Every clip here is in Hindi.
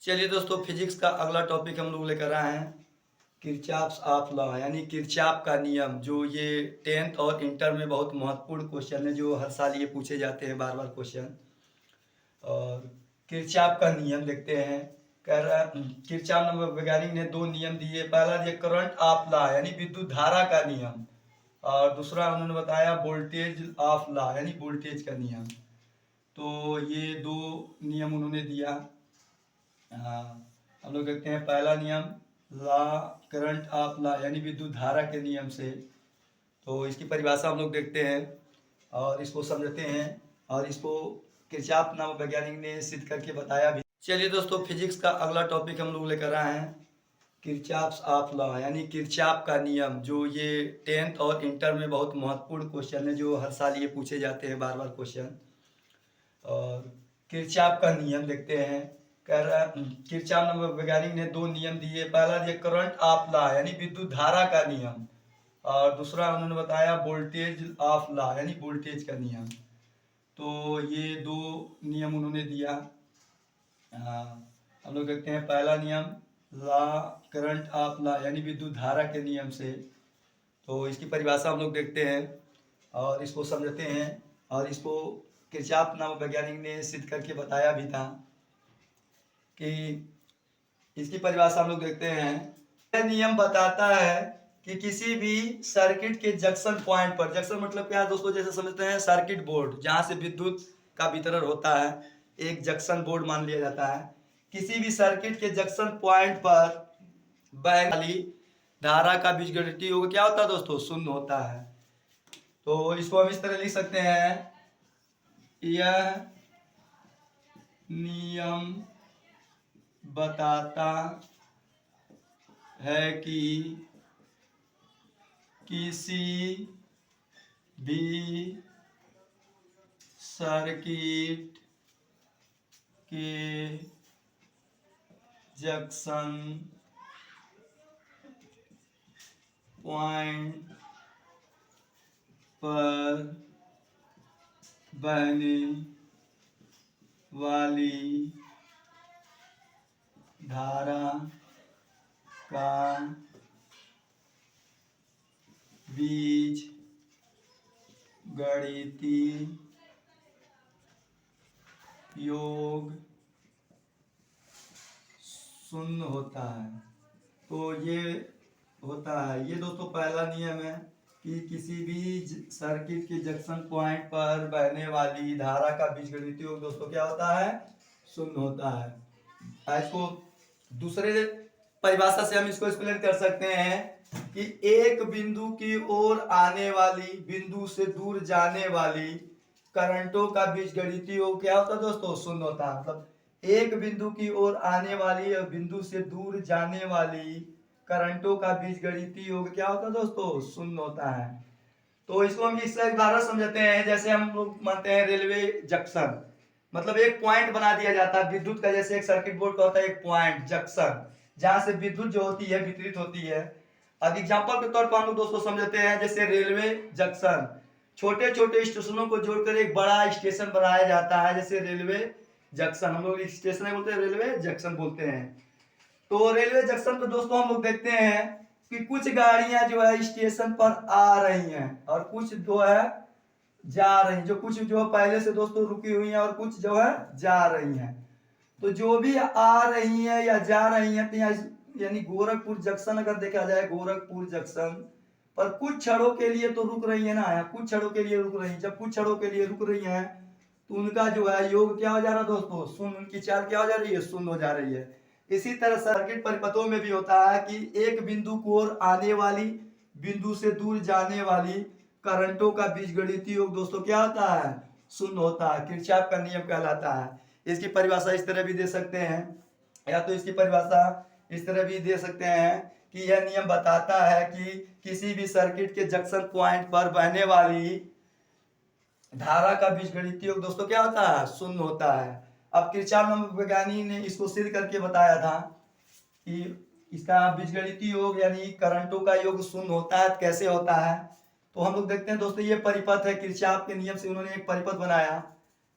चलिए दोस्तों, फिजिक्स का अगला टॉपिक हम लोग लेकर आए हैं किरचॉफ्स ऑफ लॉ यानी किरचॉफ का नियम। जो ये 10th और इंटर में बहुत महत्वपूर्ण क्वेश्चन है, जो हर साल ये पूछे जाते हैं बार बार क्वेश्चन। और किरचॉफ का नियम देखते हैं। कह रहा किरचॉफ नामक वैज्ञानिक ने दो नियम दिए। पहला दिया करंट ऑफ लॉ यानी विद्युत धारा का नियम, और दूसरा उन्होंने बताया वोल्टेज ऑफ लॉ यानी वोल्टेज का नियम। तो ये दो नियम उन्होंने दिया। हम लोग देखते हैं पहला नियम लॉ करंट ऑफ लॉ यानी विद्युत धारा के नियम से। तो इसकी परिभाषा हम लोग देखते हैं और इसको समझते हैं, और इसको किरचॉफ नामक वैज्ञानिक ने सिद्ध करके बताया भी। चलिए दोस्तों, फिजिक्स का अगला टॉपिक हम लोग लेकर आए हैं किरचॉफ्स ऑफ लॉ यानी किरचॉफ का नियम। जो ये 10th और इंटर में बहुत महत्वपूर्ण क्वेश्चन है, जो हर साल ये पूछे जाते हैं बार बार क्वेश्चन। और किरचॉफ का नियम देखते हैं। कह रहा किरचॉफ नामक वैज्ञानिक ने दो नियम दिए। पहला दिया करंट ऑफ लॉ यानी विद्युत धारा का नियम, और दूसरा उन्होंने बताया वोल्टेज ऑफ लॉ यानी वोल्टेज का नियम। तो ये दो नियम उन्होंने दिया। हम लोग देखते हैं पहला नियम लॉ करंट ऑफ लॉ यानी विद्युत धारा के नियम से। तो इसकी परिभाषा हम लोग देखते हैं और इसको समझते हैं, और इसको किरचॉफ नामक वैज्ञानिक ने सिद्ध करके बताया भी था। कि इसकी परिभाषा हम लोग देखते हैं। यह नियम बताता है कि किसी भी सर्किट के जंक्शन पॉइंट पर, जंक्शन मतलब क्या है दोस्तों, जैसे समझते हैं सर्किट बोर्ड जहां से विद्युत का वितरण होता है, एक जंक्शन बोर्ड मान लिया जाता है। किसी भी सर्किट के जंक्शन पॉइंट पर बहने वाली धारा का बीजगणितीय योग क्या होता है दोस्तों, शून्य होता है। तो इसको हम इस तरह लिख सकते हैं, यह नियम बताता है कि किसी भी सर्किट के जंक्शन पॉइंट पर बहने वाली धारा का बीज गणितीय योग शून्य होता है। तो ये होता है, ये दोस्तों पहला नियम है कि किसी भी सर्किट के जंक्शन पॉइंट पर बहने वाली धारा का बीजगणितीय योग दोस्तों क्या होता है, शून्य होता है। इसको दूसरे परिभाषा से हम इसको एक्सप्लेन कर सकते हैं कि एक बिंदु की ओर आने वाली, बिंदु से दूर जाने वाली करंटों का बीजगणितीय योग क्या होता है दोस्तों, शून्य होता है। मतलब एक बिंदु की ओर आने वाली और बिंदु से दूर जाने वाली करंटों का बीजगणितीय योग क्या होता है दोस्तों, शून्य होता है। तो इसको हम इससे उदाहरण समझते हैं। जैसे हम लोग मानते हैं रेलवे जंक्शन, मतलब एक पॉइंट बना दिया जाता है विद्युत का, जैसे एक सर्किट बोर्ड का होता है एक पॉइंट जंक्शन, जहां से विद्युत जो होती है वितरित होती है। अब एग्जांपल के तौर पर हम लोग दोस्तों समझते हैं, जैसे रेलवे जंक्शन, छोटे छोटे स्टेशनों को जोड़कर एक बड़ा स्टेशन बनाया जाता है, जैसे रेलवे जंक्शन। हम लोग स्टेशन बोलते हैं, रेलवे जंक्शन बोलते हैं। तो रेलवे जंक्शन पे दोस्तों हम लोग देखते हैं कि कुछ गाड़ियां जो है स्टेशन पर आ रही हैं और कुछ जो है जा रही हैं, जो कुछ जो पहले से दोस्तों रुकी हुई हैं और कुछ जो है जा रही हैं। तो जो भी आ रही हैं या जा रही हैं, तो यहाँ यानी गोरखपुर जंक्शन अगर देखा जाए, गोरखपुर जंक्शन पर कुछ क्षणों के लिए तो रुक रही है ना, या कुछ क्षणों के लिए रुक रही है। जब कुछ क्षणों के लिए रुक रही हैं तो उनका जो है योग क्या हो जा रहा है दोस्तों, शून्य। उनकी चाल क्या हो जा रही है, शून्य हो जा रही है। इसी तरह सर्किट परिपथों में भी होता है कि एक बिंदु को ओर आने वाली, बिंदु से दूर जाने वाली करंटों का बीजगणितीय योग दोस्तों क्या होता है, शून्य होता है। किरचॉफ का नियम कहलाता है। इसकी परिभाषा इस तरह भी दे सकते हैं, या तो इसकी परिभाषा इस तरह भी दे सकते हैं कि यह नियम बताता है कि किसी भी सर्किट के जंक्शन पॉइंट पर बहने वाली धारा का बीजगणितीय योग दोस्तों क्या होता है, शून्य होता है। अब किरचॉफ नामक वैज्ञानिक ने इसको सिद्ध करके बताया था कि इसका बीजगणितीय योग यानी करंटों का योग शून्य होता है। कैसे होता है, तो हम लोग देखते हैं दोस्तों, ये परिपथ है। किरचॉफ के नियम से उन्होंने एक परिपथ बनाया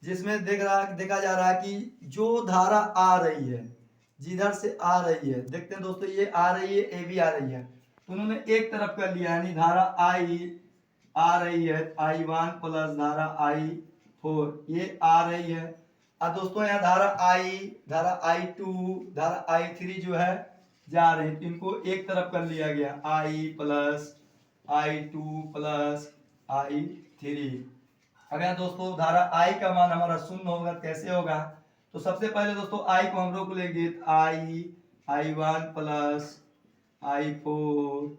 जिसमें देखा जा रहा है कि जो धारा आ रही है, जिधर से आ रही है, देखते हैं दोस्तों, ये आ रही है, ए भी आ रही है, तो उन्होंने एक तरफ कर लिया, यानी धारा आई आ रही है, I1 प्लस धारा I4 ये आ रही है। अब दोस्तों यहाँ धारा I2 धारा I3 जो है जा रही है, इनको एक तरफ कर लिया गया, I plus I2 plus I3। अगर दोस्तों धारा I का मान हमारा शून्य होगा, कैसे होगा? तो सबसे पहले दोस्तों I को हम रोक लेंगे, I1 प्लस I4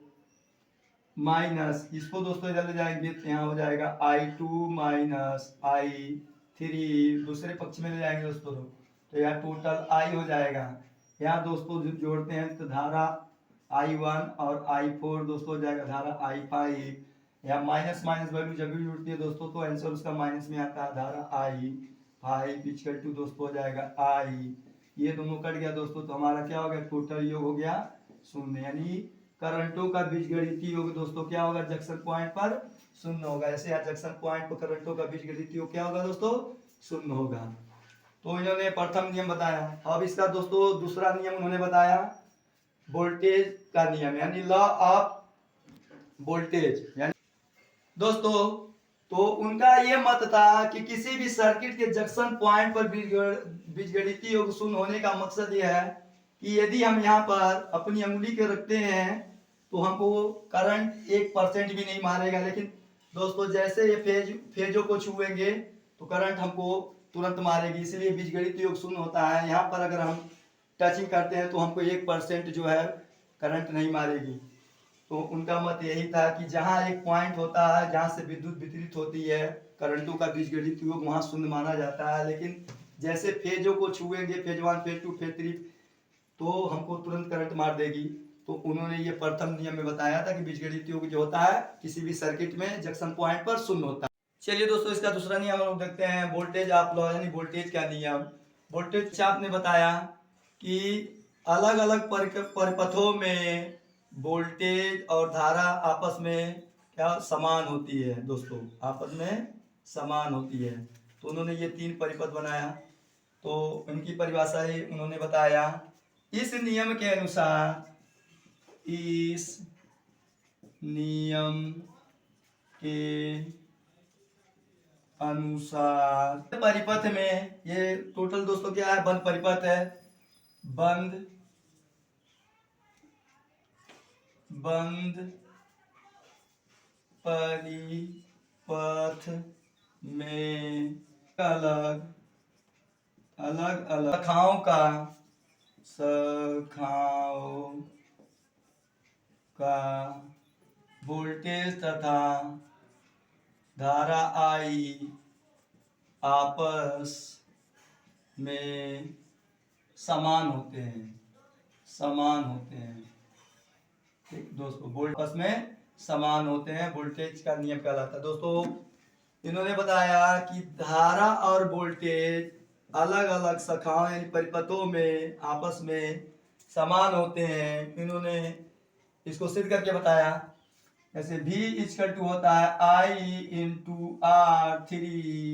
माइनस, इसको दोस्तों इधर ले जाएंगे तो यहाँ हो जाएगा I2 माइनस I3, दूसरे पक्ष में ले जाएंगे दोस्तों तो यहाँ टोटल I हो जाएगा। यहाँ दोस्तों जोड़ते हैं तो धारा I1 और I4 दोस्तों हो जाएगा धारा I5। यहाँ माइनस माइनस वैल्यू जब भी जुड़ती है दोस्तों तो आंसर उसका माइनस में आता है, धारा I5 इक्वल टू दोस्तों हो जाएगा I, ये दोनों कट गया दोस्तों तो हमारा क्या हो गया, टोटल योग हो गया शून्य, यानी करंटों का बीजगणितीय योग दोस्तों क्या होगा, जंक्शन पॉइंट पर शून्य होगा। ऐसे यहाँ जंक्शन पॉइंट पर करंटों का बीजगणितीय योग क्या होगा दोस्तों, शून्य होगा। तो इन्होंने प्रथम नियम बताया। अब इसका दोस्तों दूसरा नियम उन्होंने बताया वोल्टेज का नियम, यानी लॉ ऑफ वोल्टेज। यानी दोस्तों तो उनका ये मत था कि किसी भी सर्किट के जंक्शन पॉइंट पर बीजगणितीय योग शून्य होने का मकसद यह है कि यदि हम यहाँ पर अपनी अंगुली के रखते हैं तो हमको करंट 1% भी नहीं मारेगा, लेकिन दोस्तों जैसे ये फेजों को छुएंगे तो करंट हमको तुरंत मारेगी, इसलिए बीजगणितीय योग शून्य होता है। यहाँ पर अगर हम टचिंग करते हैं तो हमको 1% जो है करंट नहीं मारेगी। तो उनका मत यही था कि जहाँ एक पॉइंट होता है जहाँ से विद्युत वितरित होती है, करंटों का बीजगणितीय योग वहाँ शून्य माना जाता है, लेकिन जैसे फेजों को छुएंगे, फेज 1 फेज 2 फेज 3, तो हमको तुरंत करंट मार देगी। तो उन्होंने ये प्रथम नियम में बताया था कि बीजगणितीय योग जो होता है किसी भी सर्किट में जंक्शन पॉइंट पर शून्य होता है। चलिए दोस्तों इसका दूसरा नियम हम लोग देखते हैं, वोल्टेज ऑफ लॉ, यानी वोल्टेज का नियम। वोल्टेज आपने बताया कि अलग अलग परिपथों में वोल्टेज और धारा आपस में क्या समान होती है दोस्तों, आपस में समान होती है। तो उन्होंने ये 3 परिपथ बनाया, तो इनकी परिभाषा ही उन्होंने बताया, इस नियम के अनुसार, इस नियम के अनुसार परिपथ में, ये टोटल दोस्तों क्या है, बंद परिपथ है, बंद परिपथ में अलग अलग शाखाओं का वोल्टेज तथा धारा I आपस में समान होते हैं, ठीक दोस्तों, वोल्ट आपस में समान होते हैं, वोल्टेज का नियम कहलाता है। दोस्तों इन्होंने बताया कि धारा और वोल्टेज अलग अलग शाखाओं यानी परिपथों में आपस में समान होते हैं। इन्होंने इसको सिद्ध करके बताया, जैसे V इक्वल टू होता है I into R3,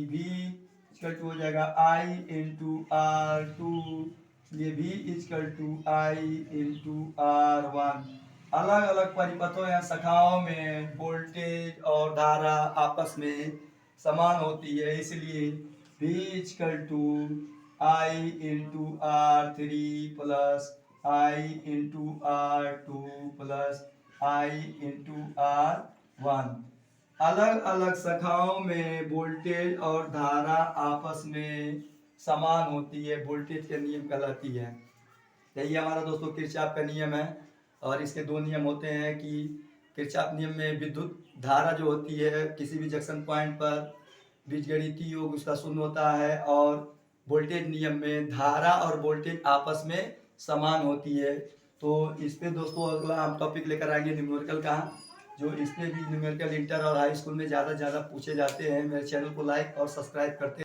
V equal to हो जाएगा I इंटू R2, ये V equal to I into R1। अलग अलग परिपथों या शाखाओं में वोल्टेज और धारा आपस में समान होती है, इसलिए V equal to I into R3 plus I into R2 plus I into R1। अलग अलग शाखाओं में वोल्टेज और धारा आपस में समान होती है, वोल्टेज का नियम कहलाती है। यही हमारा दोस्तों किरचॉफ का नियम है, और इसके 2 नियम होते हैं कि किरचॉफ नियम में विद्युत धारा जो होती है किसी भी जंक्शन पॉइंट पर बीजगणितीय योग उसका शून्य होता है, और वोल्टेज नियम में धारा और वोल्टेज आपस में समान होती है। तो इस पे दोस्तों अगला हम टॉपिक लेकर आएंगे न्यूमेरिकल का, जो इस पे भी न्यूमेरिकल इंटर और हाई स्कूल में ज़्यादा पूछे जाते हैं। मेरे चैनल को लाइक और सब्सक्राइब करते